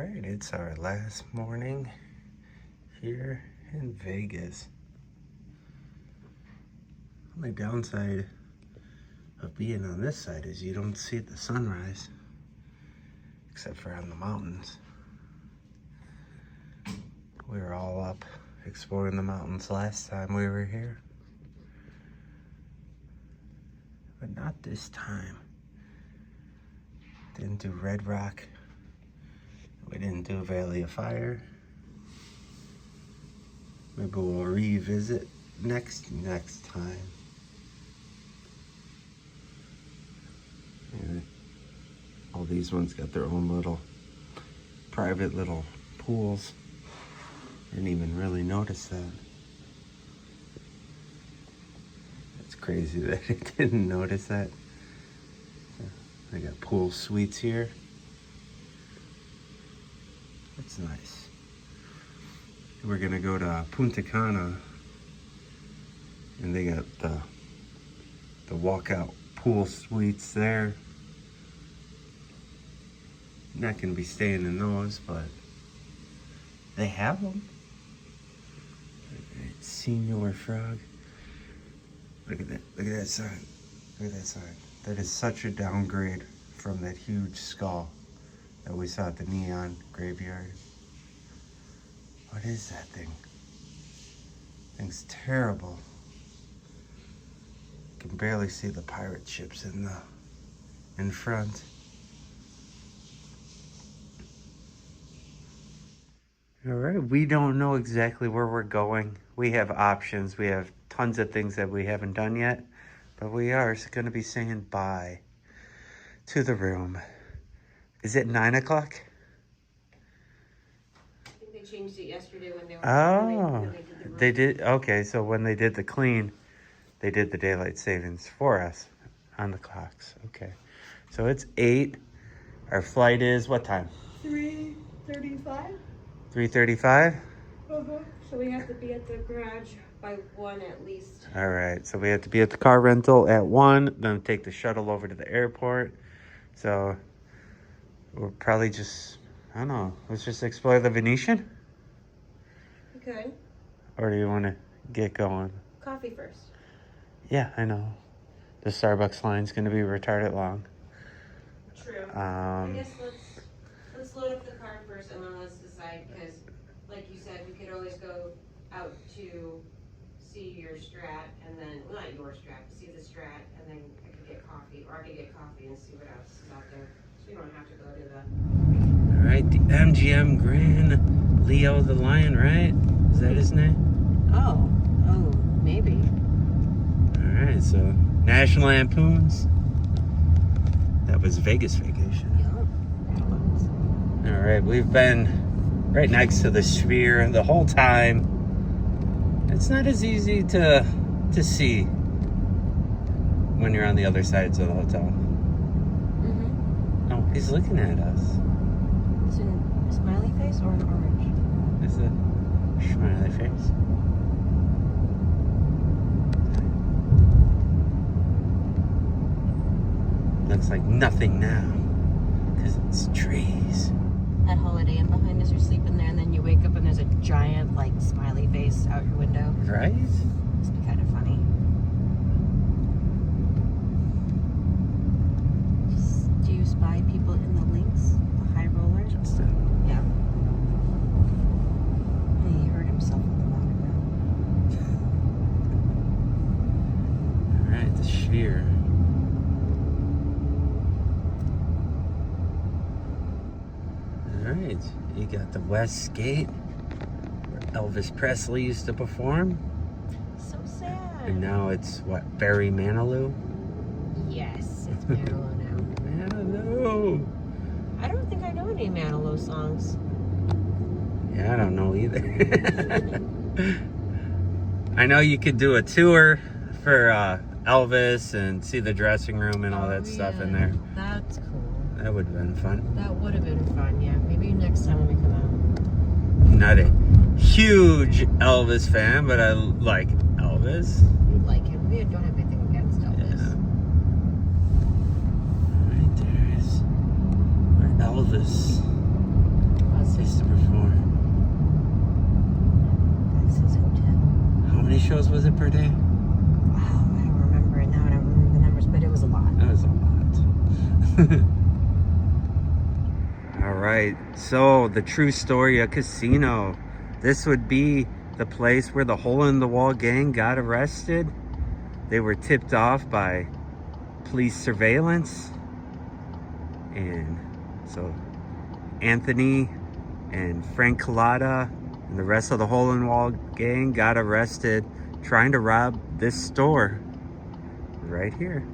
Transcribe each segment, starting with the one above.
Alright, it's our last morning here in Vegas. Only downside of being on this side is you don't see the sunrise, except for on the mountains. We were all up exploring the mountains last time we were here, but not this time. Didn't do Red Rock. We didn't do Valley of Fire. Maybe we'll revisit next time. And all these ones got their own little private little pools. Didn't even really notice that. It's crazy that I didn't notice that. They got pool suites here. That's nice. We're gonna go to Punta Cana, and they got the walkout pool suites there. Not gonna be staying in those, but they have them. Alright, Senior Frog. Look at that! Look at that sign! Look at that sign! That is such a downgrade from that huge skull that we saw at the Neon Graveyard. What is that thing? Thing's terrible. You can barely see the pirate ships in front. All right, we don't know exactly where we're going. We have options. We have tons of things that we haven't done yet, but we are going to be saying bye to the room. Is it 9 o'clock? I think they changed it yesterday when they were. Oh, when they did the room. they did. Okay, so when they did the clean, they did the daylight savings for us on the clocks. Okay, so it's 8. Our flight is what time? 3:35. 3:35. So we have to be at the garage by 1 at least. All right, so we have to be at the car rental at 1, then take the shuttle over to the airport. So we'll probably just, I don't know, let's just explore the Venetian? Okay. Or do you want to get going? Coffee first. Yeah, I know. The Starbucks line's going to be retarded long. True. I guess let's load up the car first and then let's decide, because like you said, we could always go out to see your Strat and then, well, not your Strat, but see the Strat, and then I could get coffee, or I could get coffee and see what else is out there. So we don't have to go to the... All right, the MGM Grand Leo the Lion, right? Is that his name? Oh, maybe. All right, so National Lampoons. That was Vegas Vacation. Yeah. All right, we've been right next to the Sphere the whole time. It's not as easy to see when you're on the other sides of the hotel. Mm-hmm. Oh, he's looking at us. It's in a smiley face or an orange? Is it a smiley face? Looks like nothing now, because it's trees. That Holiday Inn behind us, you're sleeping there, and then you wake up and there's a giant, like, smiley face out your window. Right? Must be kind of funny. Do you spy people in the links? The high roller? Justin. Yeah. And he hurt himself in the water. All right, the Sphere. All right, you got the Westgate, where Elvis Presley used to perform. So sad. And now it's, what, Barry Manilow? Yes, it's Manilow now. Manilow! I don't think I know any Manilow songs. Yeah, I don't know either. I know you could do a tour for Elvis and see the dressing room and all that stuff in there. That's cool. That would have been fun. That would have been fun, yeah. Maybe next time when we come out. Not a huge Elvis fan, but I like Elvis. We like him. We don't have anything against Elvis. Yeah. Right there's where Elvis was it per day? Oh, I don't remember it now. I don't remember the numbers, but it was a lot. That was a lot. All right, so the true story of Casino. This would be the place where the hole-in-the-wall gang got arrested. They were tipped off by police surveillance. And so Anthony and Frank Cullotta and the rest of the hole-in-the-wall gang got arrested trying to rob this store right here.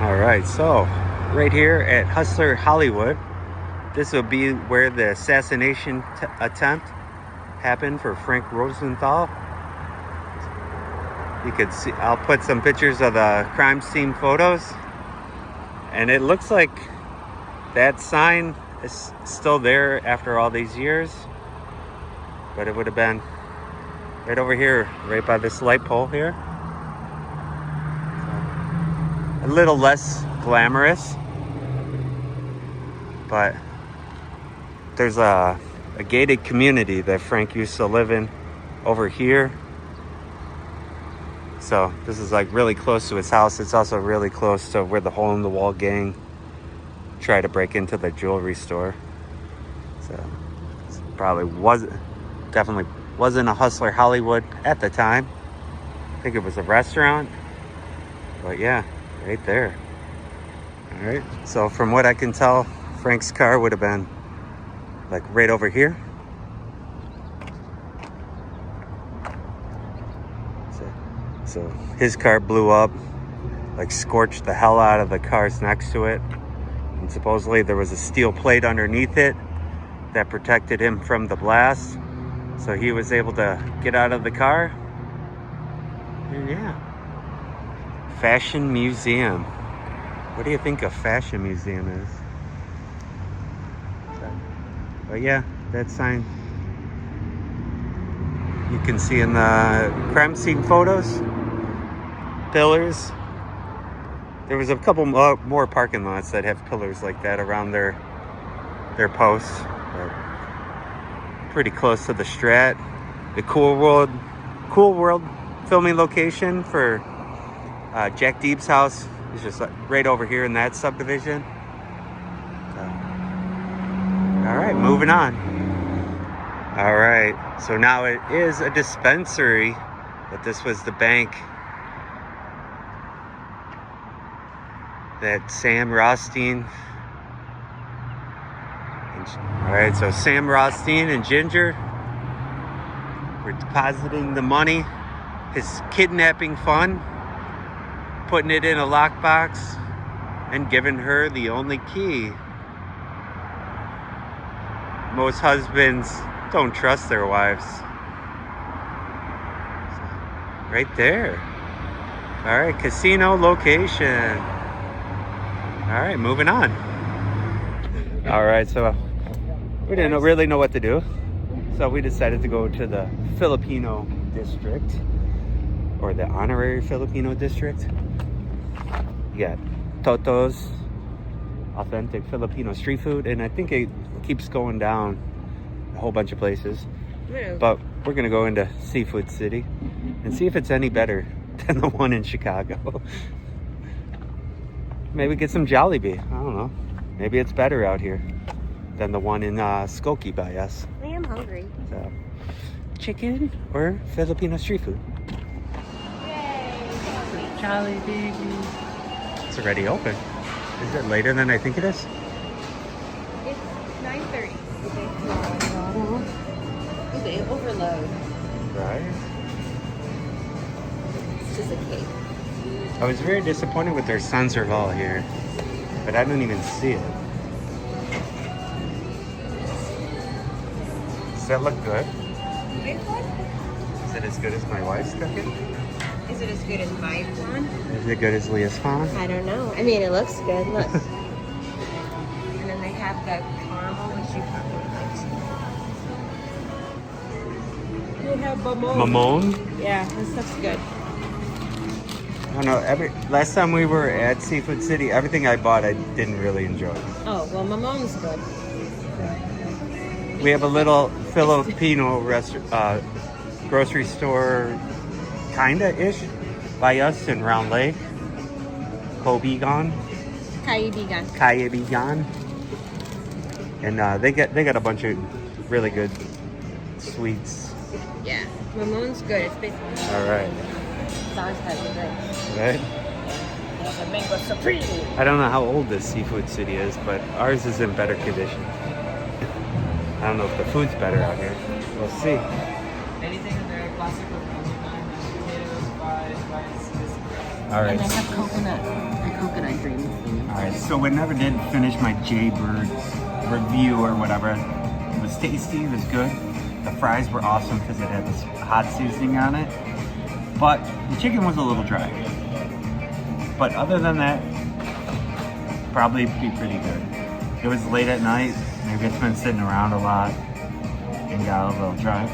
All right, so right here at Hustler Hollywood, this will be where the assassination attempt happened for Frank Rosenthal. You could see, I'll put some pictures of the crime scene photos, and it looks like that sign is still there after all these years, but it would have been right over here, right by this light pole here. A little less glamorous, but there's a gated community that Frank used to live in over here. So this is like really close to his house. It's also really close to where the hole-in-the-wall gang tried to break into the jewelry store. So this definitely wasn't a Hustler Hollywood at the time. I think it was a restaurant, but yeah, right there. All right, so from what I can tell, Frank's car would have been like right over here. So his car blew up, like scorched the hell out of the cars next to it. And supposedly there was a steel plate underneath it that protected him from the blast. So he was able to get out of the car. And yeah. Fashion Museum. What do you think a fashion museum is? But yeah, that sign you can see in the crime scene photos. Pillars. There was a couple more parking lots that have pillars like that around their posts. Pretty close to the Strat. The Cool World filming location for Jack Deeb's house is just like right over here in that subdivision. All right, moving on. All right, so now it is a dispensary, but this was the bank that Sam Rothstein. All right, so Sam Rothstein and Ginger were depositing the money, his kidnapping fund, putting it in a lockbox, and giving her the only key. Most husbands don't trust their wives. Right there. All right, casino location. All right, moving on. All right, so we didn't really know what to do. So we decided to go to the Filipino district, or the honorary Filipino district. You got Toto's, authentic Filipino street food, and I think it keeps going down a whole bunch of places. Yeah. But we're gonna go into Seafood City and see if it's any better than the one in Chicago. Maybe get some Jollibee. I don't know. Maybe it's better out here than the one in Skokie by us. I am hungry. So, chicken or Filipino street food? Yay! Jollibee. It's already open. Is it later than I think it is? It's 9:30. They overload. Right. It's just a cake. I was very disappointed with their Rosenthal here, but I don't even see it. Does that look good? Is it as good as my wife's cooking? Is it as good as my one? Is it good as Leah's fawn? I don't know. I mean, it looks good. Look. And then they have the caramel, which you probably like. They have Mamone? Yeah, this stuff's good. I don't know. Last time we were at Seafood City, everything I bought I didn't really enjoy. Oh, well, Mamone's good. We have a little Filipino grocery store, kinda-ish, by us in Round Lake. Kobigan. Kayabigan. And they got a bunch of really good sweets. Yeah, Ramon's good. It's basically. All right. Sounds good. Right? There's a mango supreme. I don't know how old this seafood city is, but ours is in better condition. I don't know if the food's better out here. We'll see. Anything in there, classic with potatoes, fries, rice. All right. And I have coconut dreams. All right. So we never did finish my Jaybird review or whatever. It was tasty. It was good. The fries were awesome because it had this hot seasoning on it. But the chicken was a little dry. But other than that, probably be pretty good. It was late at night. Maybe it's been sitting around a lot and got a little dry.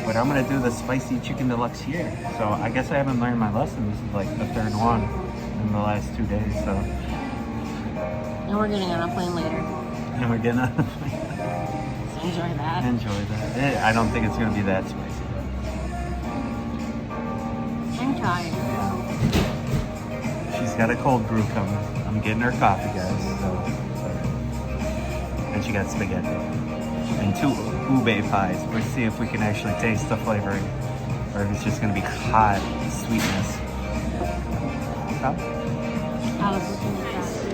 But I'm gonna do the spicy chicken deluxe here. So I guess I haven't learned my lesson. This is like the third one in the last 2 days. So. And we're getting on a plane later. And we're getting on a plane. So enjoy that. Enjoy that. I don't think it's gonna be that spicy. I'm tired. She's got a cold brew coming. I'm getting her coffee, guys. So. And she got spaghetti. And 2 ube pies. Let's see if we can actually taste the flavoring. Or if it's just going to be hot sweetness. Oh.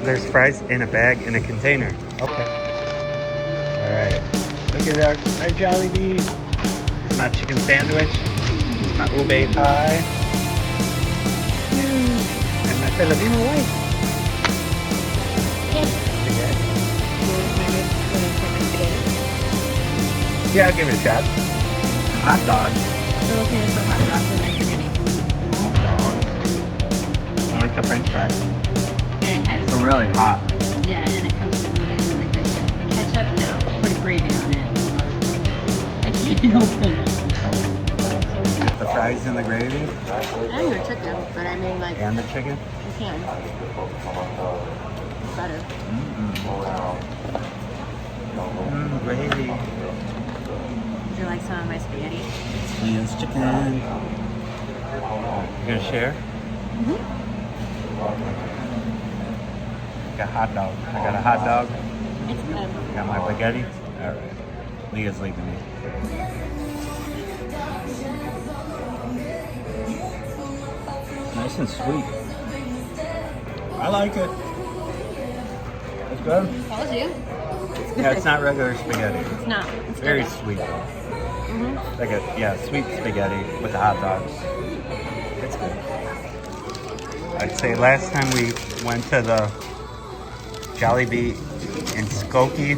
There's fries in a bag in a container. Okay. Alright. Look at our Jollibee. It's my chicken sandwich. It's my ube pie. And my Filipino wife. Yeah, I'll give it a shot. Hot dog. I like the French fries. They're really hot. Yeah, and it comes with really good ketchup now. Put a gravy on it. I can't open it. The fries and the gravy. And the chicken, but I mean like. And the chicken. You can. It's better. Gravy. Would you like some of my spaghetti? Leah's chicken. You gonna share? Mm-hmm. Got a hot dog. I got a hot dog. It's good. Got my spaghetti. All right. Leah's leaving me. Nice and sweet. I like it. It's good. Told you. Yeah, it's not regular spaghetti. It's not. It's Very good. sweet. Mm-hmm. Like a sweet spaghetti with a hot dog. It's good. I'd say last time we went to the Jollibee in Skokie,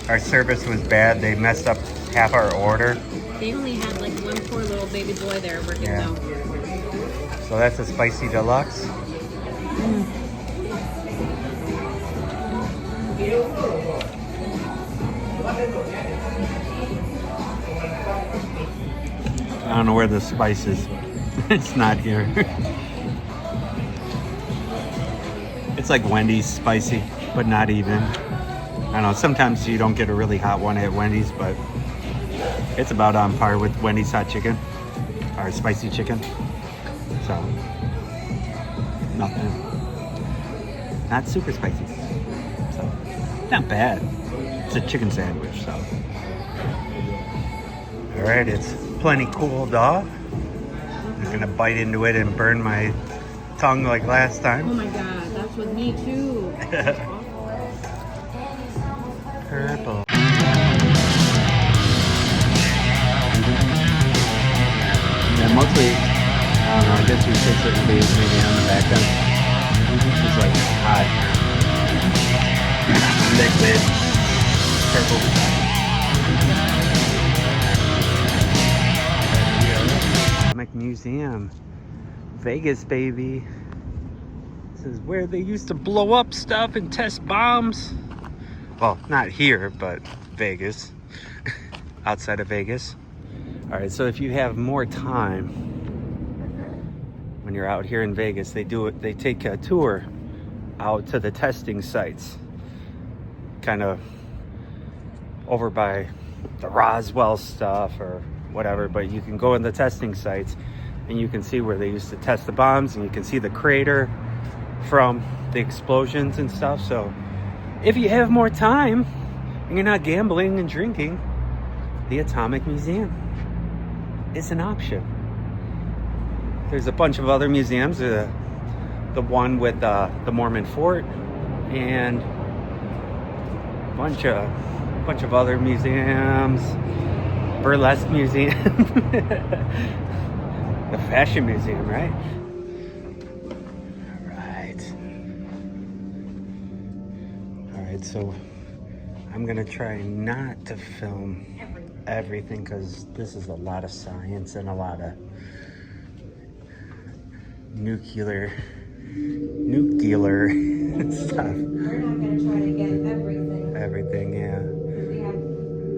our service was bad. They messed up half our order. They only had like one poor little baby boy there working though. So that's a spicy deluxe. I don't know where the spice is. It's not here. It's like Wendy's spicy, but not even. I don't know, sometimes you don't get a really hot one at Wendy's, but it's about on par with Wendy's hot chicken, or spicy chicken. So, nothing. Not super spicy. So, not bad. It's a chicken sandwich, so. All right, it's plenty cooled off. I'm gonna bite into it and burn my tongue like last time. Oh my god, that's with me too. Purple. Yeah, mostly, I don't know, I guess you say certain days maybe on the back end. It's like hot, liquid, purple. Museum, Vegas, baby. This is where they used to blow up stuff and test bombs. Well, not here, but Vegas, outside of Vegas. All right, so if you have more time when you're out here in Vegas, they take a tour out to the testing sites. Kind of over by the Roswell stuff or whatever, but you can go in the testing sites and you can see where they used to test the bombs, and you can see the crater from the explosions and stuff. So if you have more time and you're not gambling and drinking, the Atomic Museum is an option. There's a bunch of other museums, the one with the Mormon fort, and a bunch of other museums, burlesque museum, the fashion museum, right? All right, so I'm gonna try not to film everything because this is a lot of science and a lot of nuclear stuff. We're not gonna try to get Everything, yeah. We have,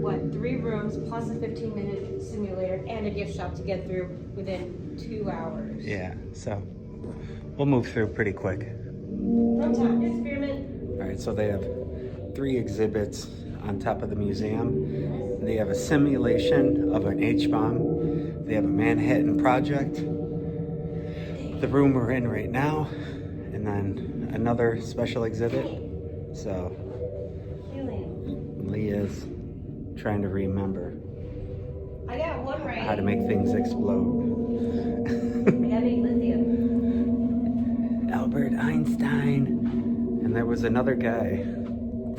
what, 3 rooms plus a 15-minute simulator and a gift shop to get through within 2 hours. Yeah, so we'll move through pretty quick. Room time, experiment. All right, so they have 3 exhibits on top of the museum. They have a simulation of an H-bomb. They have a Manhattan Project, the room we're in right now, and then another special exhibit. So Leah's trying to remember I got one right. how to make things explode. I gotta make lithium. Albert Einstein. And there was another guy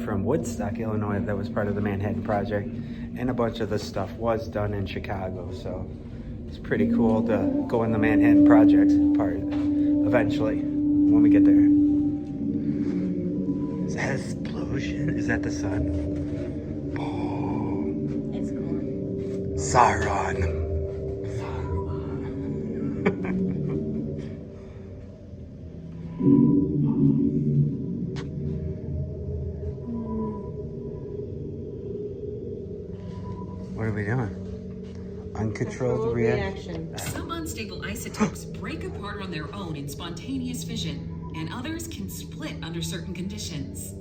from Woodstock, Illinois, that was part of the Manhattan Project, and a bunch of this stuff was done in Chicago, so it's pretty cool to go in the Manhattan Project part eventually when we get there. Is that an explosion? Is that the sun? Boom. It's cool. Sauron. What are we doing? Uncontrolled reaction. Some unstable isotopes break apart on their own in spontaneous fission, and others can split under certain conditions.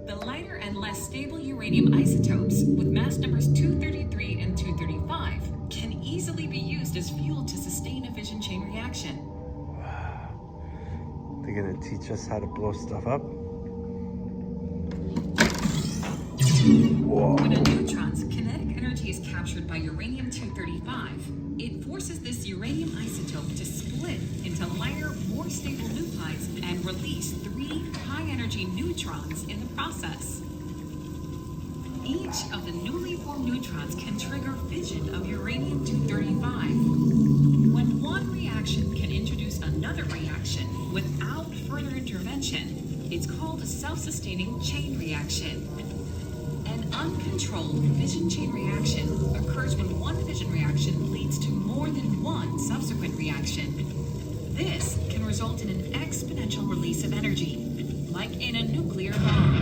The lighter and less stable uranium isotopes, with mass numbers 233 and 235, can easily be used as fuel to sustain a fission chain reaction. Wow. They're gonna teach us how to blow stuff up? Whoa. When a neutron's kinetic energy is captured by uranium-235, it forces this uranium isotope to split into lighter, more stable nuclides and release 3 high-energy neutrons in the process. Each of the newly formed neutrons can trigger fission of uranium-235. When one reaction can introduce another reaction without further intervention, it's called a self-sustaining chain reaction. An uncontrolled fission chain reaction occurs when one fission reaction leads to more than one subsequent reaction. This can result in an exponential release of energy, like in a nuclear bomb.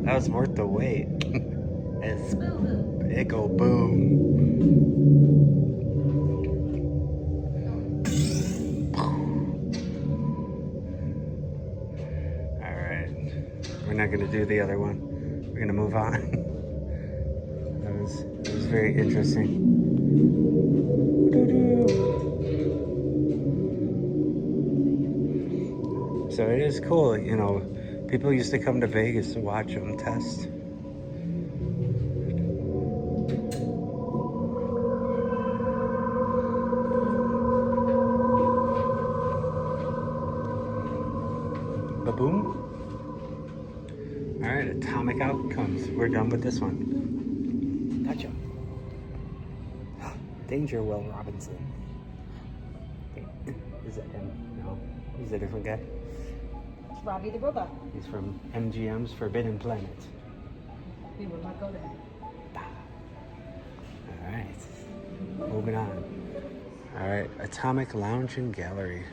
That was worth the wait. It's it go boom. We're not going to do the other one. We're going to move on. That was very interesting. So it is cool, you know. People used to come to Vegas to watch them test. Ba-boom. All right, atomic outcomes. We're done with this one. Gotcha. Danger, Will Robinson. Is that him? No. He's a different guy. It's Robbie the Robot. He's from MGM's Forbidden Planet. We will not go there. All right. Moving on. All right, Atomic Lounge and Gallery.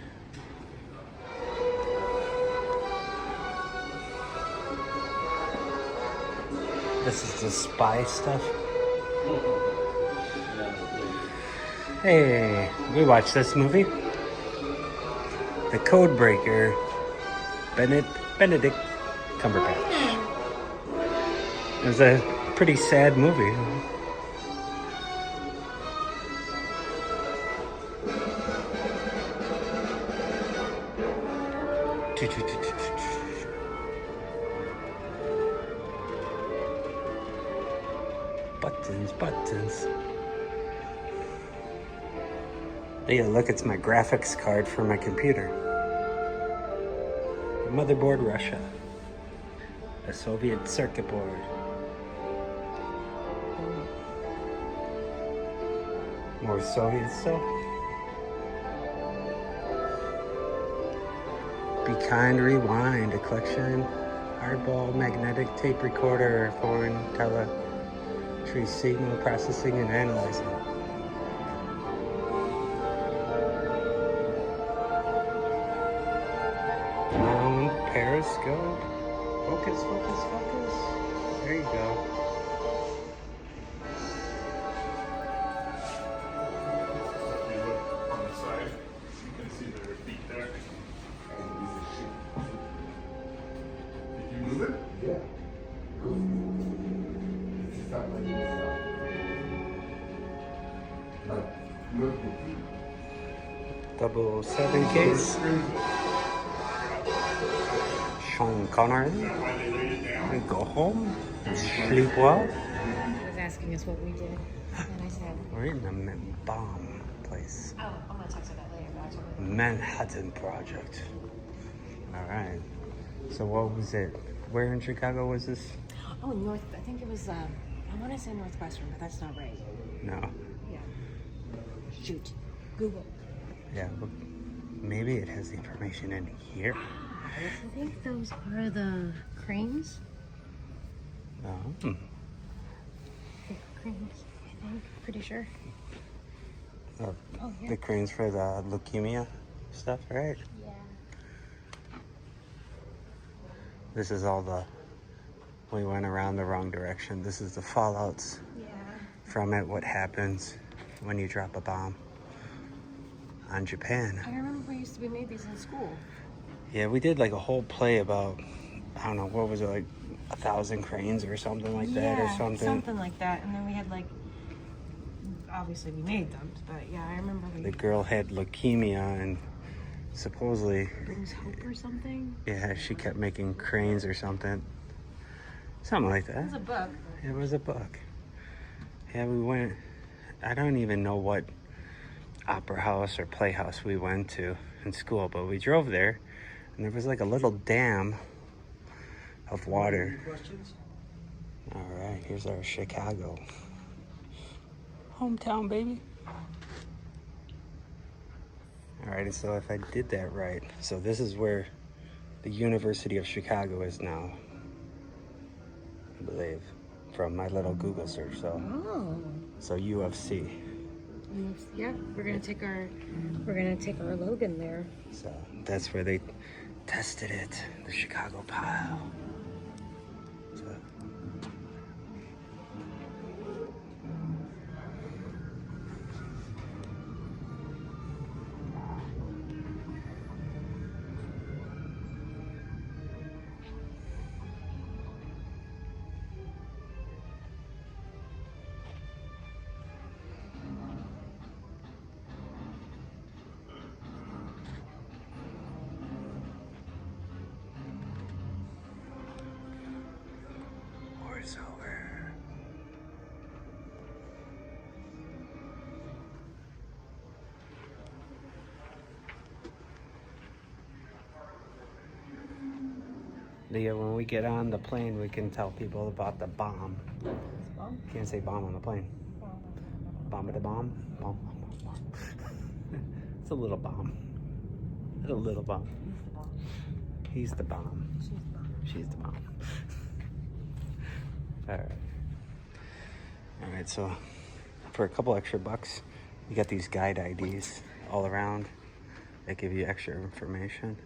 This is the spy stuff. Hey, we watched this movie. The Code Breaker. Benedict Cumberbatch. It was a pretty sad movie. Buttons, buttons. Yeah, look, it's my graphics card for my computer. Motherboard Russia. A Soviet circuit board. More Soviet stuff. Be Kind Rewind, a collection. Hardball magnetic tape recorder, foreign telemetry signal processing and analyzing. Round periscope. Focus, focus, focus. There you go. If you look on the side, you can see their feet there. If you move it, Yeah. Double 7 case. Sean Connery. why they laid it down. We go home. Sleep well. He was asking us what we did, and I said, We're in the bomb place. oh, I'm gonna text her that later, but I told her. Manhattan Project. All right. So what was it? Where in Chicago was this? Oh, I think it was, I wanna say Northwestern, but that's not right. No. Yeah. Shoot. Google. Yeah. But maybe it has the information in here. I think those are the cranes. No. The cranes, I think. Pretty sure. Oh, yeah. The cranes for the leukemia stuff, right? Yeah. This is all the. We went around the wrong direction. This is the fallouts Yeah. from it. What happens when you drop a bomb on Japan? I remember we made these in school. Yeah, we did like a whole play about, I don't know, what was it, like 1,000 cranes or something like that, or something. Something like that. And then we had like, obviously we made them, but yeah, I remember we The girl had leukemia and supposedly, brings hope or something. yeah, she kept making cranes or something. Something like It was that. a book. It was a book. Yeah, we went, I don't even know what opera house or playhouse we went to in school, but we drove there and there was like a little dam of water. Questions? All right, here's our Chicago. Hometown, baby. All right, and so if I did that right, so this is where the University of Chicago is now, I believe, from my little Google search. So U of C. Yeah, we're gonna take our Logan there. So that's where they tested it, the Chicago pile. So, war's over. Leah, when we get on the plane, we can tell people about the bomb. Can't say bomb on the plane. Bomb at the bomb. Bomb. It's a little bomb. It's a little bomb. He's the bomb. She's the bomb. All right. All right. So, for a couple extra bucks, you got these guide IDs all around that give you extra information.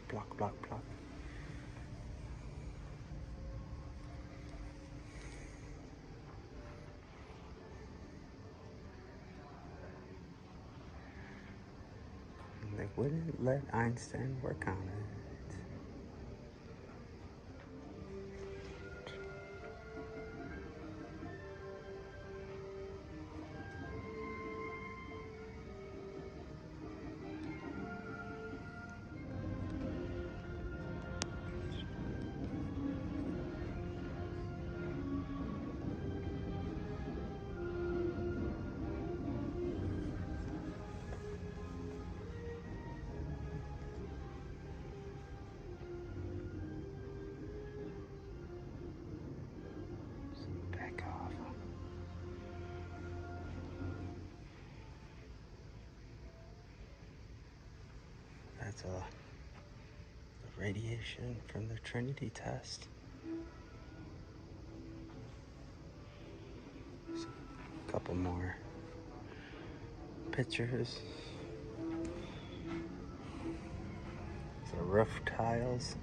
Block, block, block. They wouldn't let Einstein work on it. the radiation from the Trinity test. So, a couple more pictures. The roof tiles.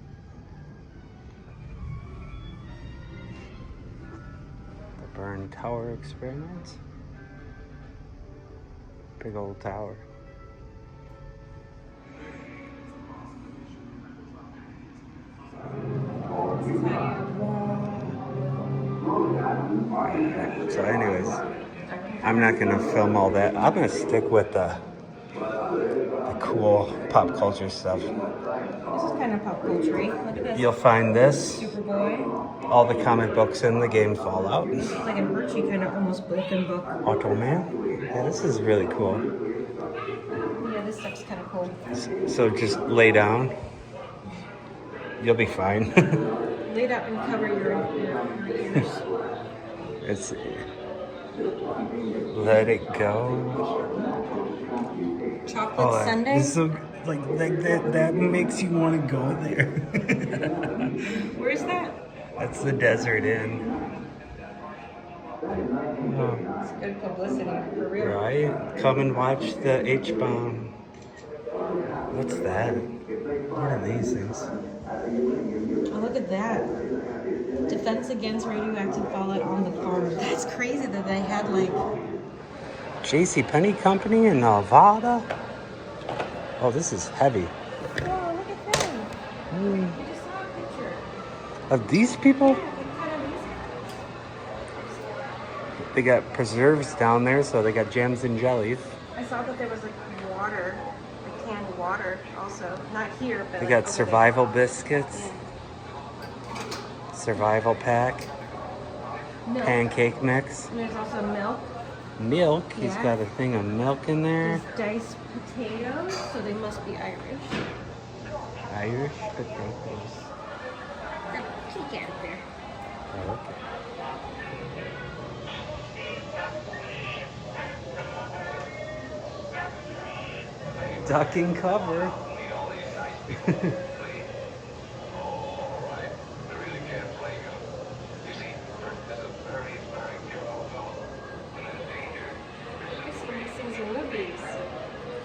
The burn tower experiment. Big old tower. So anyways, I'm not gonna film all that. I'm gonna stick with the cool pop culture stuff. This is kind of pop culture-y. Look at this. You'll find this, Superboy. all the comic books in the game Fallout. This is like an Archie kind of almost broken book. Automan. Yeah, this is really cool. Yeah, this stuff's kind of cool. So just lay down. You'll be fine. Lay down and cover your ears. It's let it go. Chocolate sundae? It's so like that makes you want to go there. Where's that? That's the Desert Inn. Oh, It's good publicity, for real. right? Come and watch the H-bomb. What's that? What are these things? Oh, look at that. Defense against radioactive fallout on the farm. That's crazy that they had like... JCPenney Company in Nevada? Oh, this is heavy. Oh, look at them. I just saw a picture. Of these people? What kind of music? They got preserves down there, so they got jams and jellies. I saw that there was like water, like canned water also. Not here, but They like got over survival biscuits, there. survival pack, Yeah. Milk. pancake mix, And there's also milk. milk. He's Yeah. got a thing of milk in there. There's diced potatoes, so they must be Irish. Irish potatoes. That kitty cat there. Oh, okay. Duck and cover.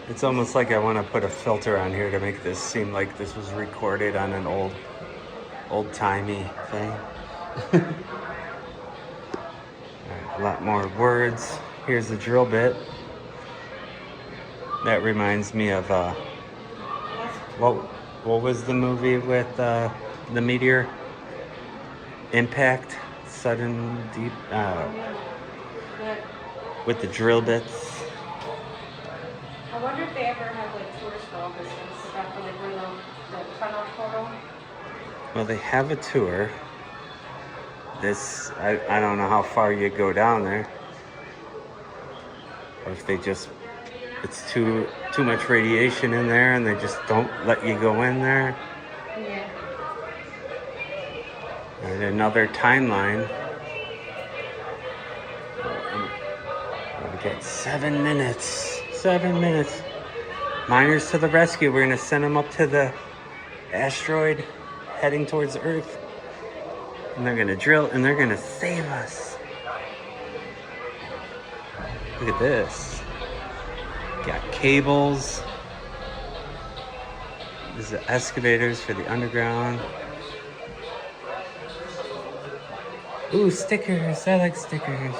It's almost like I want to put a filter on here to make this seem like this was recorded on an old-timey thing. Alright, a lot more words. Here's the drill bit. That reminds me of what was the movie with the meteor impact, sudden deep with the drill bits. I wonder if they ever have like tours for all this stuff, or like where the tunnel portal. Well, they have a tour. This I don't know how far you go down there, or if they just it's too much radiation in there and they just don't let you go in there. Yeah. And another timeline. We got 7 minutes. 7 minutes. Miners to the rescue. We're gonna send them up to the asteroid heading towards Earth. And they're gonna drill and they're gonna save us. Look at this. Got cables. This is the excavators for the underground. Ooh, stickers. I like stickers.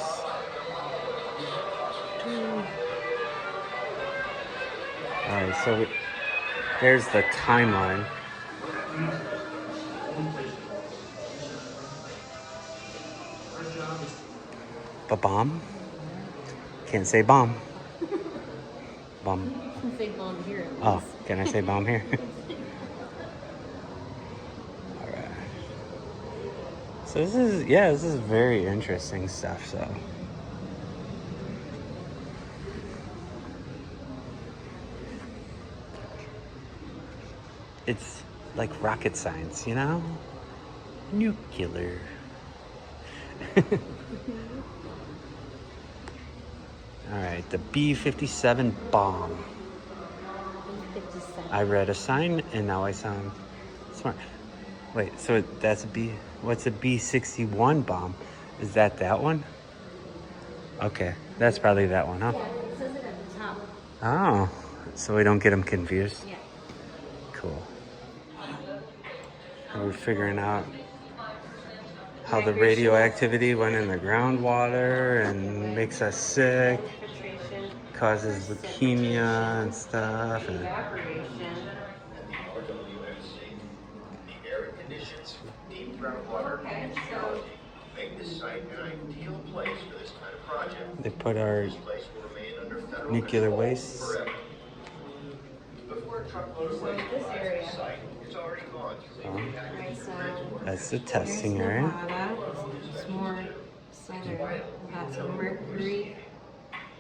Alright, so there's the timeline. Ba-bomb? Can't say bomb. Bomb. You can say bomb here at least. Oh, can I say bomb here? Alright. So this is very interesting stuff, so. It's like rocket science, you know? Nuclear. Alright, the B-57 bomb. I read a sign and now I sound smart. Wait, so that's a B. What's a B-61 bomb? Is that one? Okay, that's probably that one, huh? Yeah, it says it at the top. Oh, so we don't get them confused. Yeah. Cool. And we're figuring out how the radioactivity went in the groundwater and makes us sick, Filtration, causes leukemia and stuff. And evaporation. Okay, so Make this site an ideal place for this kind of project. they put our This place will remain under federal nuclear control wastes. forever. Before a truckload of waste this arrives area. at the site, it's already gone through Oh, Right, so that's the testing there's area. Nevada. It's more southern. That's a Mercury.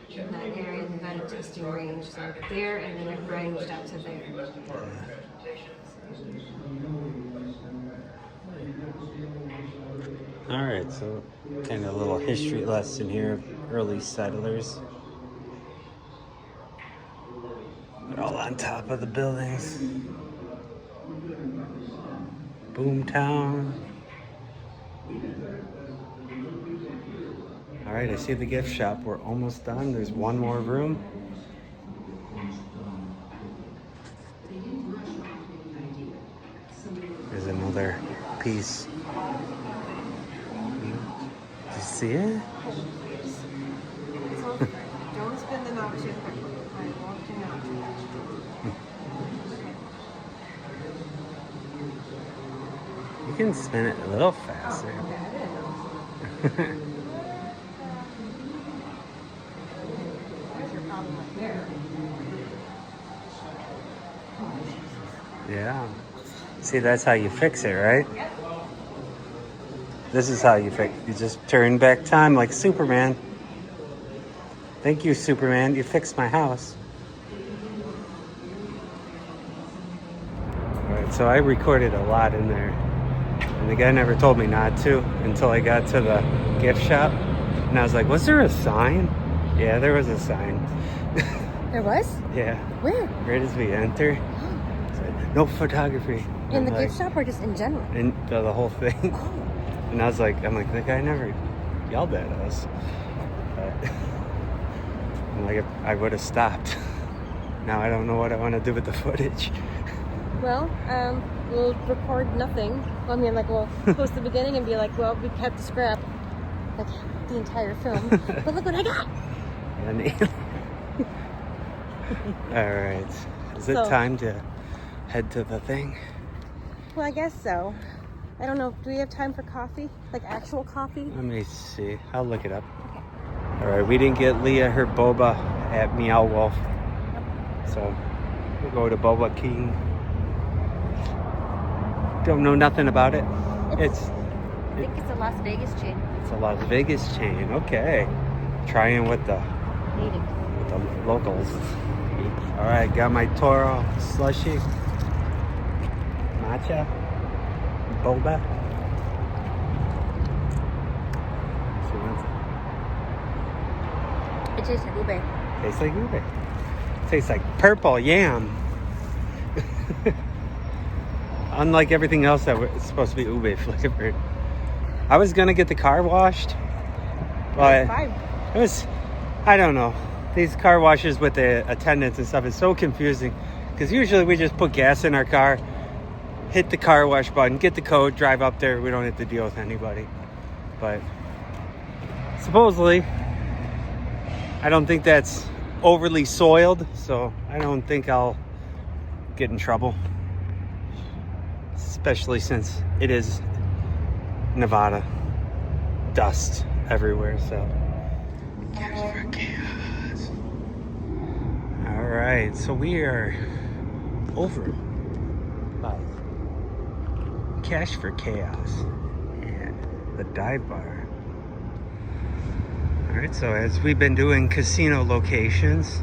In that area, they've got a testing range. So there, and then it ranged up to there. All right, so kind of a little history lesson here of early settlers. They're all on top of the buildings. Boomtown. All right, I see the gift shop. We're almost done. There's one more room. There's another piece. Did you see it? So don't spin them out too quickly. I want to know. You can spin it a little faster. Okay, I didn't know. There's your problem right there. Yeah. See, that's how you fix it, right? Yep. This is how you fix it. You just turn back time like Superman. Thank you, Superman. You fixed my house. All right, so I recorded a lot in there. And the guy never told me not to until I got to the gift shop. And I was like, was there a sign? Yeah, there was a sign. There was? Yeah. Where? Right as we enter. It said, no photography. In the I'm gift shop or just in general? And the whole thing. And I was like, the guy never yelled at us. But I'm like, I would have stopped. Now I don't know what I want to do with the footage. Well, we'll record nothing. I mean, like, we'll post the beginning and be like, well, we kept the scrap, like, the entire film. But look what I got! All right. Is it So- time to head to the thing? Well, I guess so. I don't know. Do we have time for coffee? Like, actual coffee? Let me see. I'll look it up. All right. We didn't get Leah her boba at Meow Wolf. So we'll go to Boba King. Don't know nothing about it. I think it's a Las Vegas chain. It's a Las Vegas chain. Okay. Trying with the locals. All right, got my Toro slushy. Matcha. Boba. So what's it? It tastes like ube. Tastes like ube. Tastes like purple yam. Unlike everything else that was supposed to be ube flavored. I was gonna get the car washed, but it was, I don't know. These car washes with the attendants and stuff is so confusing because usually we just put gas in our car, hit the car wash button, get the code, drive up there. We don't have to deal with anybody. But supposedly, I don't think that's overly soiled, so I don't think I'll get in trouble. Especially since it is Nevada. Dust everywhere, so. Cash for chaos. Alright, so we are over by Cash for Chaos and the dive bar. Alright, so as we've been doing casino locations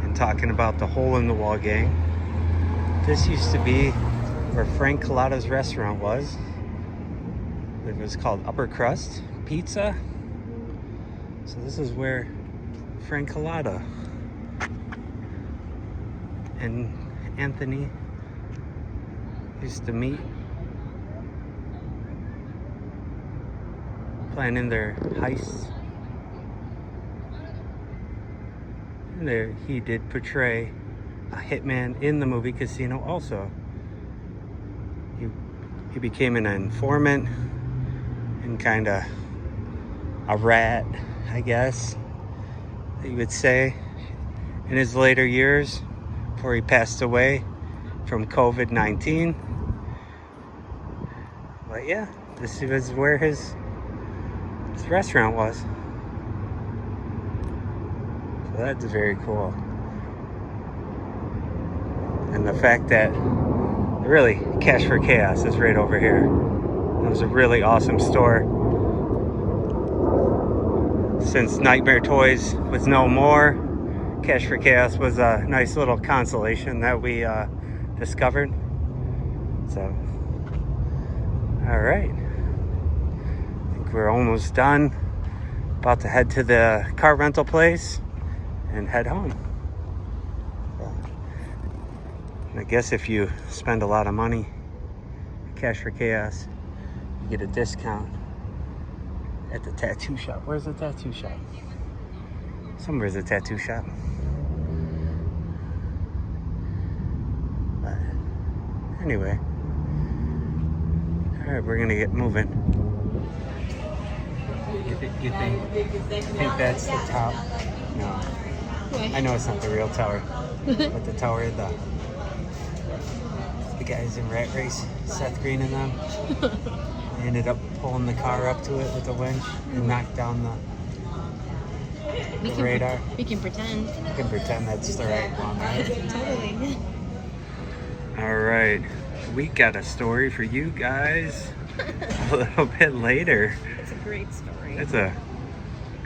and talking about the hole in the wall gang, this used to be where Frank Cullotta's restaurant was. It was called Upper Crust Pizza. So this is where Frank Cullotta and Anthony used to meet, planning their heists. And there, he did portray a hitman in the movie Casino also. He became an informant and kind of a rat, I guess you would say, in his later years before he passed away from COVID-19. But yeah, this was where his restaurant was. So that's very cool. And the fact that really Cash for Chaos is right over here. It was a really awesome store. Since Nightmare Toys was no more, Cash for Chaos was a nice little consolation that we discovered. So, all right. I think we're almost done. About to head to the car rental place and head home. I guess if you spend a lot of money at Cash for Chaos, you get a discount at the tattoo shop. Where's the tattoo shop? Somewhere's a tattoo shop. But anyway, all right, we're gonna get moving. You think that's the top? No. I know it's not the real tower, but the tower of the guys in Rat Race, Seth Green and them. They ended up pulling the car up to it with a winch and knocked down the radar. We can pretend. We can pretend that's the right one, right? Totally. All right, we got a story for you guys a little bit later. It's a great story. It's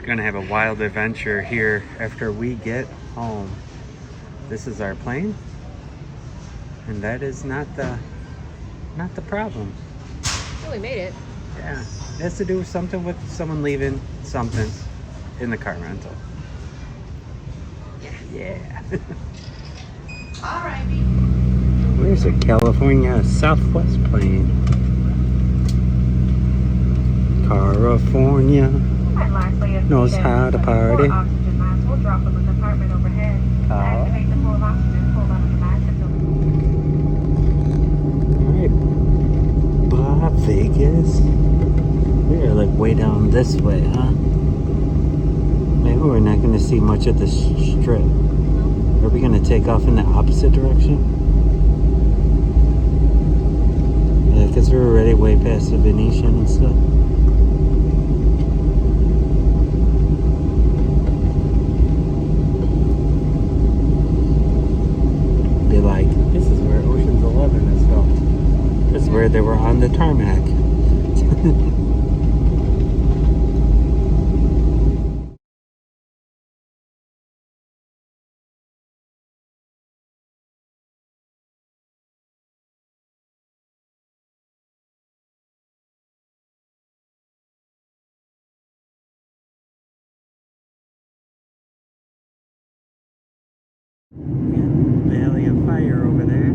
gonna have a wild adventure here after we get home. This is our plane. And that is not the problem. Well, we made it. Yeah, it has to do with something with someone leaving something in the car rental. Yeah. All right, Where's a California Southwest plane? California knows how to party. Vegas. We are like way down this way, huh? Maybe we're not going to see much of the strip. Are we going to take off in the opposite direction? Yeah, because we're already way past the Venetian and stuff. Be like, this is where Ocean's 11 is filmed. This is where they were on the tarmac. Valley of Fire over there.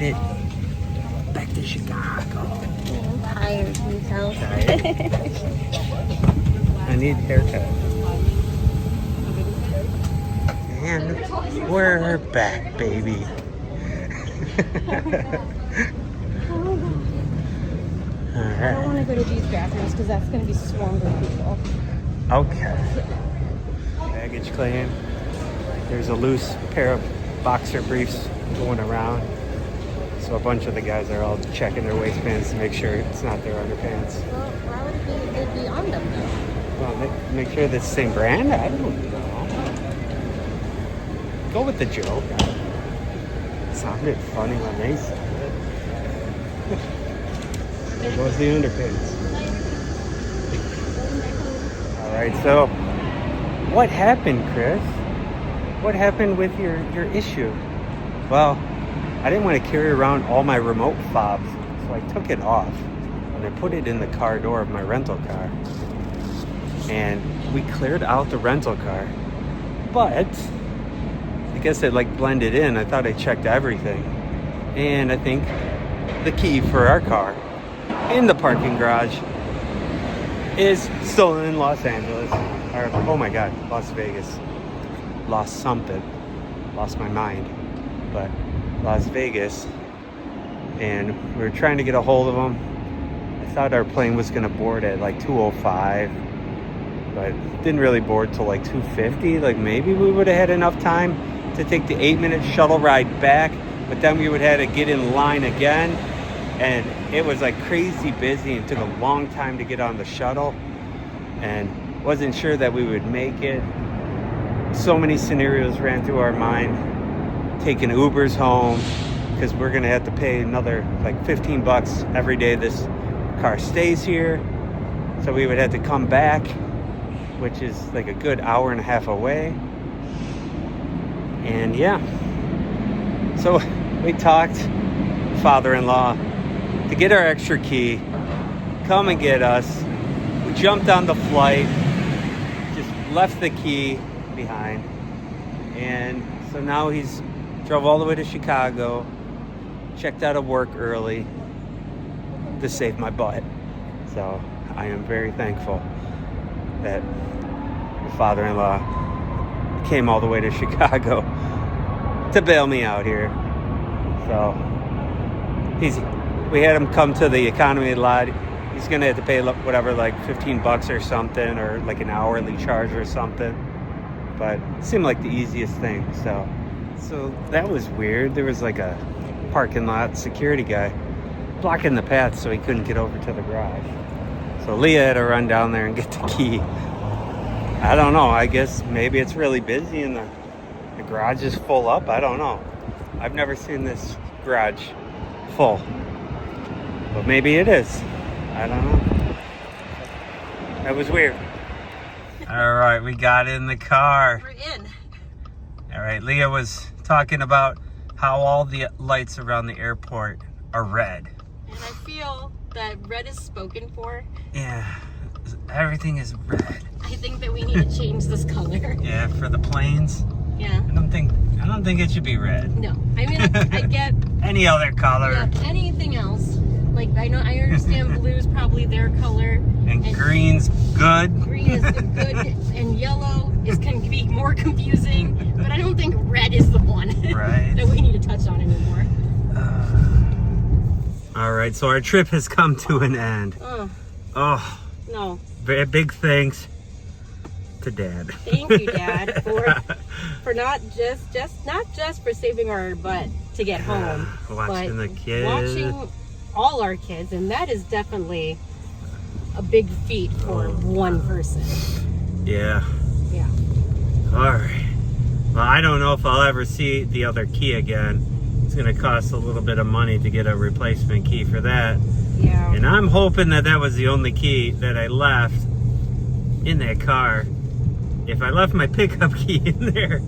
made it back to Chicago. I'm tired, you can tell. I need a haircut. And we're back, baby. I don't want to go to these bathrooms because that's going to be swarmed with people. Okay. Baggage claim. There's a loose pair of boxer briefs going around. So a bunch of the guys are all checking their waistbands to make sure it's not their underpants. Well, why would they'd be on them though? Well, make sure that's the same brand? I don't know. Go with the joke. It sounded funny when they said it. There goes the underpants. All right, so what happened, Chris? What happened with your issue? Well, I didn't want to carry around all my remote fobs, so I took it off and I put it in the car door of my rental car. And we cleared out the rental car, but I guess it like blended in. I thought I checked everything. And I think the key for our car in the parking garage is still in Los Angeles. Or, oh my God, Las Vegas. Lost something. Lost my mind. But Las Vegas. And we were trying to get a hold of them. I thought our plane was going to board at like 2:05. But didn't really board till like 2:50. Like maybe we would have had enough time to take the 8-minute shuttle ride back. But then we would have to get in line again. And it was like crazy busy and took a long time to get on the shuttle. And wasn't sure that we would make it. So many scenarios ran through our mind. Taking Ubers home because we're going to have to pay another like $15 every day this car stays here. So we would have to come back, which is like a good hour and a half away. And yeah. So we talked, father-in-law, to get our extra key, come and get us. We jumped on the flight, just left the key behind. And so now he's drove all the way to Chicago, checked out of work early to save my butt. So I am very thankful that my father-in-law came all the way to Chicago to bail me out here. So we had him come to the economy lot. He's gonna have to pay whatever, like $15 or something, or like an hourly charge or something. But it seemed like the easiest thing. So that was weird. There was like a parking lot security guy blocking the path so he couldn't get over to the garage. So Leah had to run down there and get the key. I don't know. I guess maybe it's really busy and the garage is full up. I don't know. I've never seen this garage full. But maybe it is. I don't know. That was weird. All right, we got in the car. We're in. All right, Leah was talking about how all the lights around the airport are red. And I feel that red is spoken for. Yeah, everything is red. I think that we need to change this color. Yeah, for the planes. Yeah. I don't think it should be red. No. I mean, I get Any other color. yeah, anything else. Like, I understand blue's probably their color. And green's good. Green is good, and yellow can be more confusing. But I don't think red is the one Right. that we need to touch on anymore. All right, so our trip has come to an end. Oh, No. very big thanks to Dad. Thank you, Dad, for not just for saving our butt to get home, Watching but the kids. watching all our kids, and that is definitely a big feat for one person. Yeah. Yeah. All right. Well, I don't know if I'll ever see the other key again. It's going to cost a little bit of money to get a replacement key for that. Yeah. And I'm hoping that was the only key that I left in that car. If I left my pickup key in there,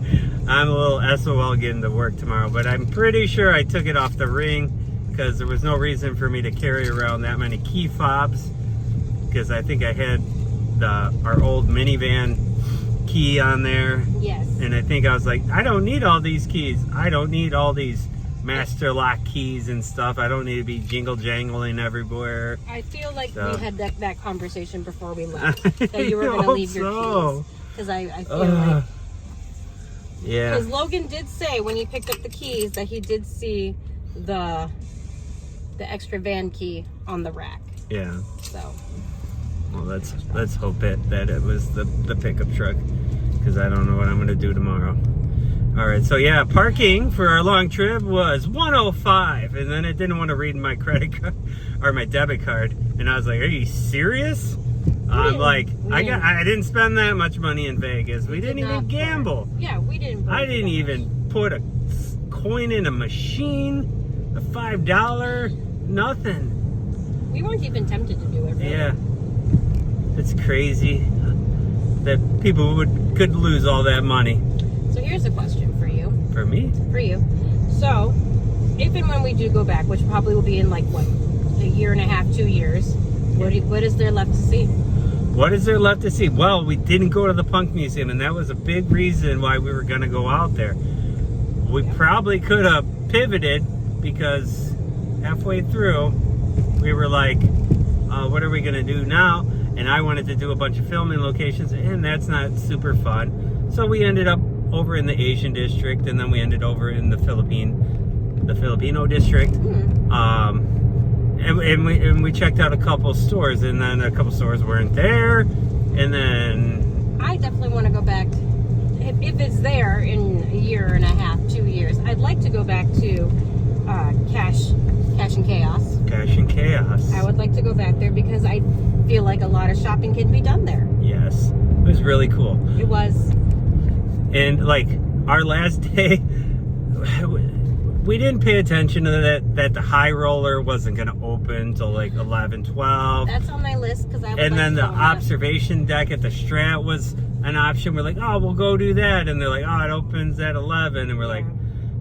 I'm a little SOL getting to work tomorrow. But I'm pretty sure I took it off the ring because there was no reason for me to carry around that many key fobs. Because I think I had our old minivan key on there. Yes. And I think I was like, I don't need all these keys. I don't need all these master lock keys and stuff. I don't need to be jingle jangling everywhere. I feel like So. we had that conversation before we left. That you were going to leave your keys. Because I feel like... Yeah. Because Logan did say when he picked up the keys that he did see the extra van key on the rack. Yeah. So... Well, let's hope that it was the pickup truck, because I don't know what I'm going to do tomorrow. All right, so yeah, parking for our long trip was $105, and then it didn't want to read my credit card or my debit card, and I was like, "Are you serious?" I'm like, I didn't spend that much money in Vegas. We didn't even gamble. Yeah, we didn't. I didn't even put a coin in a machine, a $5, nothing. We weren't even tempted to do it. Really. Yeah. It's crazy that people could lose all that money. So here's a question for you. For me? For you. So, if and when we do go back, which probably will be in like, what, a year and a half, 2 years, what is there left to see? What is there left to see? Well, we didn't go to the Punk Museum, and that was a big reason why we were going to go out there. We probably could have pivoted, because halfway through, we were like, what are we going to do now? And I wanted to do a bunch of filming locations, and that's not super fun. So we ended up over in the Asian district, and then we ended over in the Filipino district. And we checked out a couple stores, and then a couple stores weren't there. And then I definitely want to go back. If it's there in a year and a half, 2 years, I'd like to go back to Cash and Chaos. Cash and Chaos. I would like to go back there because I feel like a lot of shopping can be done there. Yes. It was really cool. It was. And like our last day, we didn't pay attention to that the high roller wasn't going to open till like 11, 12. That's on my list because I would And like then to the go on that. observation deck at the Strat was an option. We're like, oh, we'll go do that. And they're like, oh, it opens at 11. And we're like,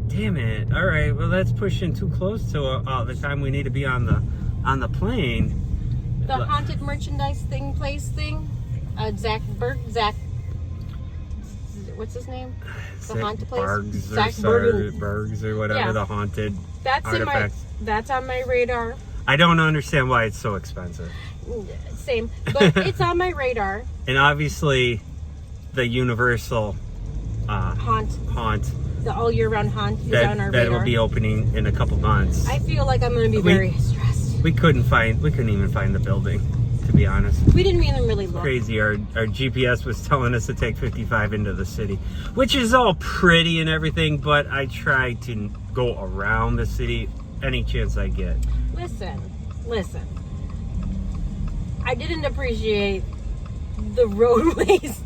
damn it. All right, well, that's pushing too close to the time we need to be on the plane. The haunted merchandise place thing. Zach, what's his name? The haunted place. Bergs or whatever, Yeah. the haunted That's artifacts. That's on my radar. I don't understand why it's so expensive. Same, but it's on my radar. And obviously, the Universal Haunt. The all year round haunt is on our that radar. will be opening in a couple months. I feel like I'm going to be very stressed. We couldn't even find the building, to be honest. We didn't even really look. Crazy. Our GPS was telling us to take 55 into the city, which is all pretty and everything, but I try to go around the city any chance I get. Listen. I didn't appreciate the roadways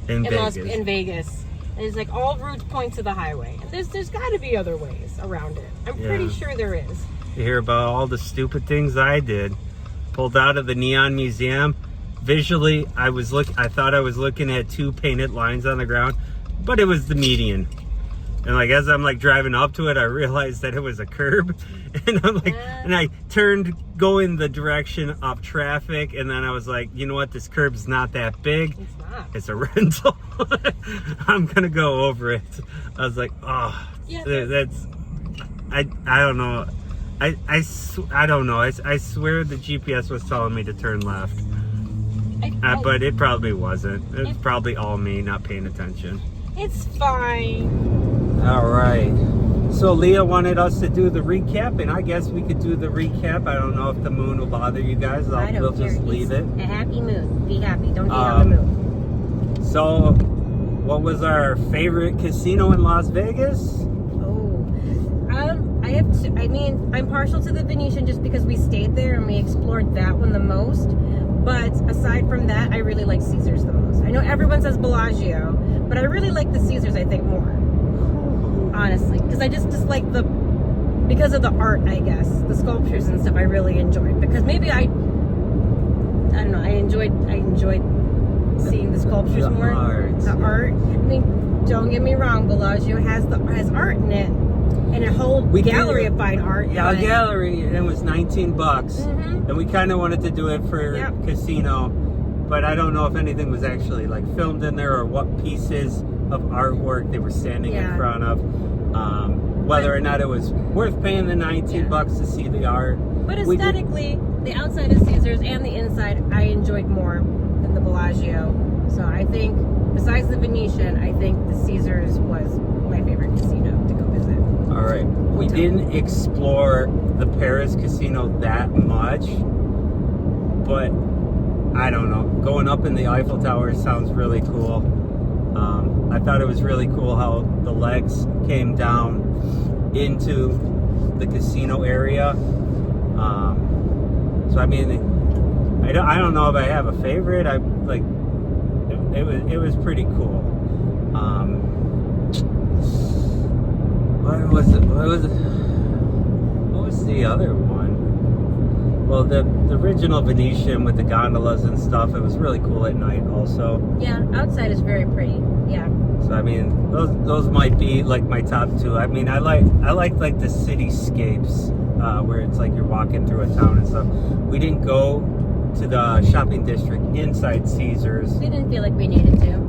In Vegas. in Vegas. It's like all routes point to the highway. And there's got to be other ways around it. I'm pretty sure there is. You hear about all the stupid things I did. Pulled out of the Neon Museum. Visually, I thought I was looking at two painted lines on the ground, but it was the median. And like as I'm like driving up to it, I realized that it was a curb, and I'm like, and I turned going the direction of traffic, and then I was like, you know what? This curb's not that big. It's not. It's a rental. I'm gonna go over it. I was like, oh, Yeah, that's. I don't know. I don't know. I swear the GPS was telling me to turn left, but it probably wasn't. It's probably all me not paying attention. It's fine. All right. So Leah wanted us to do the recap, and I guess we could do the recap. I don't know if the moon will bother you guys. We'll just leave it. A happy moon. Be happy. Don't hate on the moon. So, what was our favorite casino in Las Vegas? I'm partial to the Venetian just because we stayed there and we explored that one the most. But aside from that, I really like Caesars the most. I know everyone says Bellagio, but I really like the Caesars, I think, more. Honestly. Because I just like because of the art, I guess. The sculptures and stuff I really enjoyed. Because maybe I don't know, I enjoyed seeing the sculptures more. The art. I mean, don't get me wrong, Bellagio has art in it. And a whole gallery of fine art. Yeah, a gallery, and it was $19. Mm-hmm. And we kind of wanted to do it for casino, but I don't know if anything was actually like filmed in there or what pieces of artwork they were standing in front of. whether or not it was worth paying the 19 bucks to see the art. But aesthetically, the outside of Caesars and the inside, I enjoyed more than the Bellagio. So I think, besides the Venetian, I think the Caesars was my favorite casino to go visit. All right. We didn't explore the Paris casino that much, but I don't know. Going up in the Eiffel Tower sounds really cool. I thought it was really cool how the legs came down into the casino area. So I mean, I don't know if I have a favorite. I like it was pretty cool. What was the other one? Well, the original Venetian with the gondolas and stuff, it was really cool at night also. Yeah, outside is very pretty. Yeah. So I mean, those might be like my top two. I mean, I like the cityscapes where it's like you're walking through a town and stuff. We didn't go to the shopping district inside Caesars. We didn't feel like we needed to.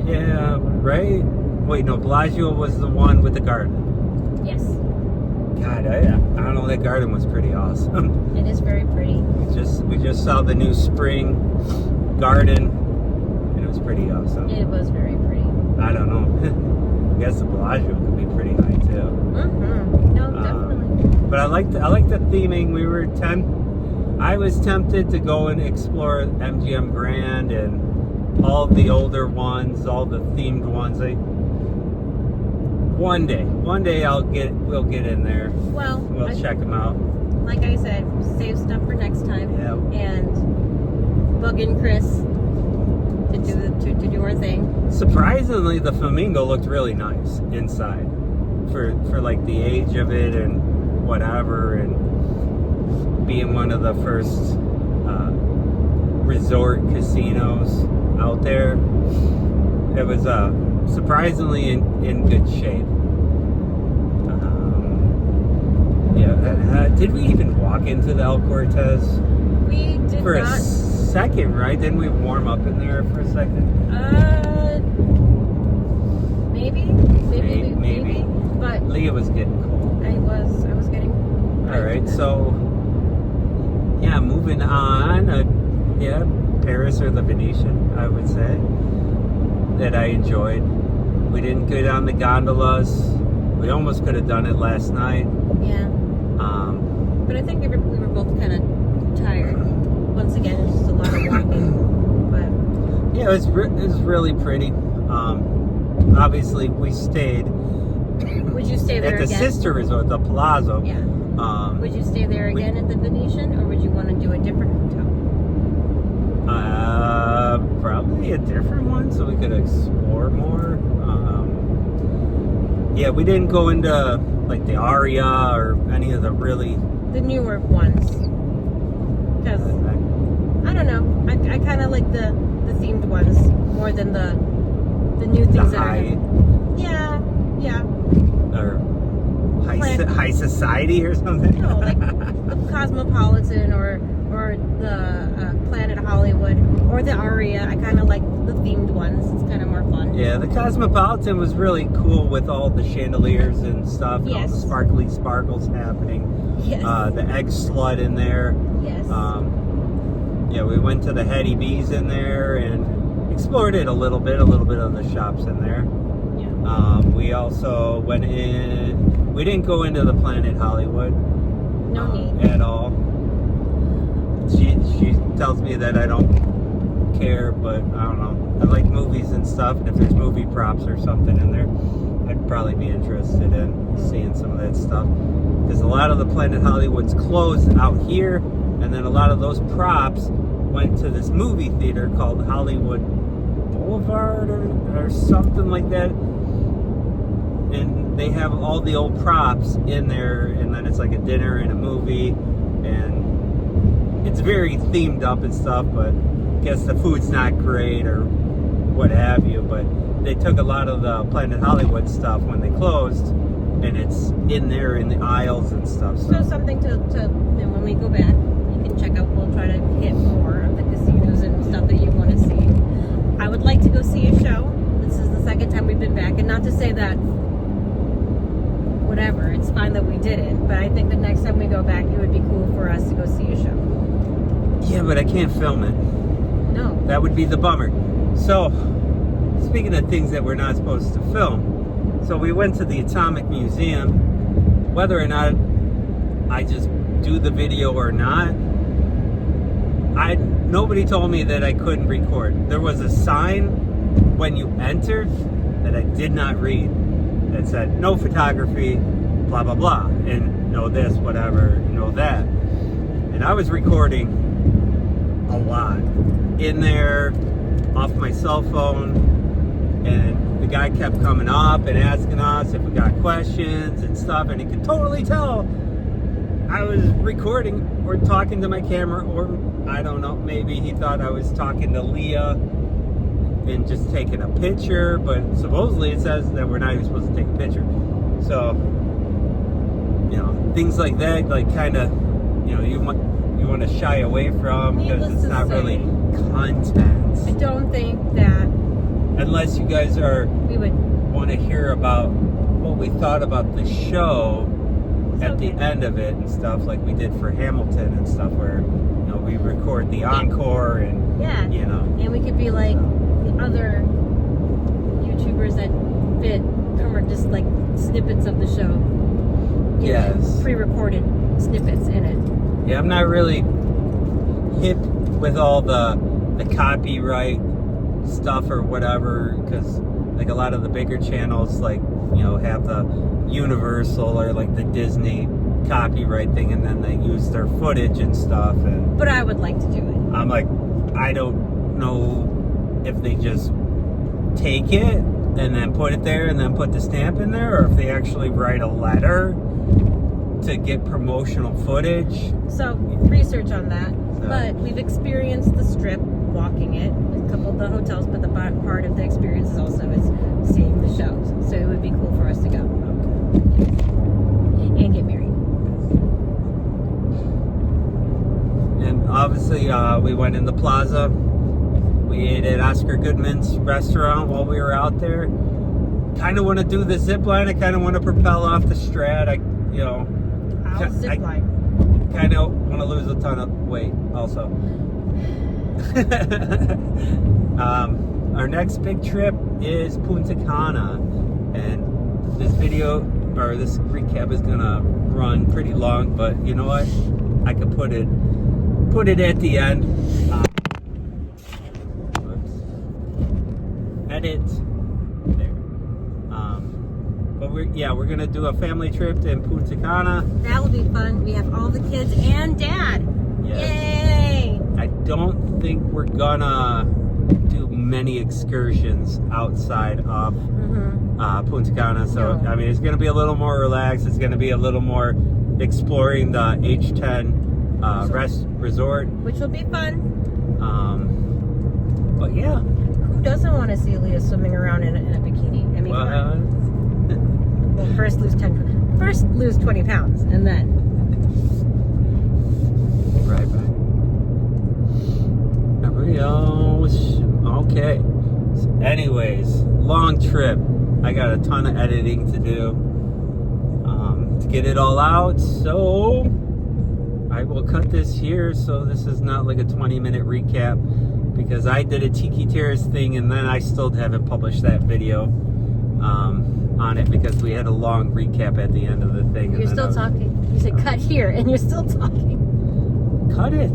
Yeah, right? Wait, no, Bellagio was the one with the garden. Yes. God, I don't know, that garden was pretty awesome. It is very pretty. We just saw the new spring garden, and it was pretty awesome. It was very pretty. I don't know. I guess the Bellagio could be pretty high too. Mm-hmm. No, definitely. But I like the theming. I was tempted to go and explore MGM Grand and all the older ones, all the themed ones. One day we'll get in there. Well, We'll check them out. Like I said, save stuff for next time. Yeah. And bug in Chris to do our thing. Surprisingly, the Flamingo looked really nice inside for like the age of it and whatever, and being one of the first resort casinos out there. It was surprisingly in good shape. Did we even walk into the El Cortez? We did For not. a second, right? Didn't we warm up in there for a second? Maybe. But Leah was getting cold. I was getting. All right, so yeah, moving on. Paris or the Venetian, I would say, that I enjoyed. We didn't go down the gondolas. We almost could have done it last night. Yeah. But I think we were both kind of tired. Once again, it's just a lot of walking. But yeah, it was really pretty. Obviously, we stayed. would you stay there at the again? sister resort, the Palazzo. Yeah. Would you stay there again at the Venetian, or would you want to do a different hotel? Probably a different one so we could explore more. Yeah, we didn't go into like the Aria or any of the really The newer ones. Because I don't know. I kind of like the themed ones more than the new things that high, are. Yeah. or high society or something. No, like the Cosmopolitan or the Planet Hollywood or the Aria. I kind of like the themed ones. It's kind of more fun. Yeah, the Cosmopolitan was really cool with all the chandeliers and stuff, and all the sparkly sparkles happening. Yes. The egg slut in there. Yes. Yeah, we went to the Hetty Bees in there and explored it a little bit of the shops in there. Yeah. We also went in. We didn't go into the Planet Hollywood. No need. At all. She tells me that I don't care, but I don't know. I like movies and stuff, and if there's movie props or something in there, I'd probably be interested in seeing some of that stuff. Because a lot of the Planet Hollywood's closed out here, and then a lot of those props went to this movie theater called Hollywood Boulevard or something like that. And they have all the old props in there, and then it's like a dinner and a movie, and it's very themed up and stuff, but I guess the food's not great or what have you. But they took a lot of the Planet Hollywood stuff when they closed, and it's in there in the aisles and stuff. So something to when we go back, you can check out. We'll try to hit more of the casinos and stuff that you want to see. I would like to go see a show. This is the second time we've been back, and not not to say that whatever, it's fine that we didn't, but I think the next time we go back, it would be cool for us to go see a show. Yeah, but I can't film it. No. That would be the bummer. So, speaking of things that we're not supposed to film, so we went to the Atomic Museum. Whether or not I just do the video or not, nobody told me that I couldn't record. There was a sign when you entered that I did not read that said no photography, blah blah blah, and no this, whatever, no that. And I was recording a lot in there off my cell phone, and the guy kept coming up and asking us if we got questions and stuff, and he could totally tell I was recording or talking to my camera, or I don't know, maybe he thought I was talking to Leah and just taking a picture, but supposedly it says that we're not even supposed to take a picture. So, you know, things like that, like kind of, you know, you want to shy away from because it's not really content. I don't think that unless you guys we would want to hear about what we thought about the show at the okay. end of it and stuff, like we did for Hamilton and stuff, where, you know, we record the encore and, yeah, you know. and we could be like the other YouTubers that fit or just like snippets of the show. You know, Yes. pre-recorded snippets in it. Yeah, I'm not really hip with all the copyright stuff or whatever, because like a lot of the bigger channels, like, you know, have the Universal or like the Disney copyright thing, and then they use their footage and stuff. And But I would like to do it. I'm like, I don't know if they just take it and then put it there and then put the stamp in there, or if they actually write a letter to get promotional footage. So research on that. So. But we've experienced the Strip, walking it, a couple of the hotels, but the part of the experience is also is seeing the shows. So it would be cool for us to go and get married. And obviously, we went in the plaza. We ate at Oscar Goodman's restaurant while we were out there. Kind of want to do the zip line. I kind of want to propel off the Strat. I'll zip line. Kind of want to lose a ton of weight also. Our next big trip is Punta Cana, and this video or this recap is gonna run pretty long, but you know what, I could put it at the end. Edit there. But we're gonna do a family trip in Punta Cana. That'll be fun. We have all the kids and Dad. Yes. Yay! I don't think we're gonna do many excursions outside of Punta Cana. So, No. I mean, it's gonna be a little more relaxed. It's gonna be a little more exploring the H10 resort. Which will be fun. But yeah. Who doesn't want to see Leah swimming around in a bikini? I mean, come on. Well, first lose 20 pounds, and then Right back. Okay. So anyways, long trip. I got a ton of editing to do to get it all out. So I will cut this here. So this is not like a 20-minute recap, because I did a Tiki Terrace thing and then I still haven't published that video on it, because we had a long recap at the end of the thing. you're still talking. You said cut here, and you're still talking. Cut it.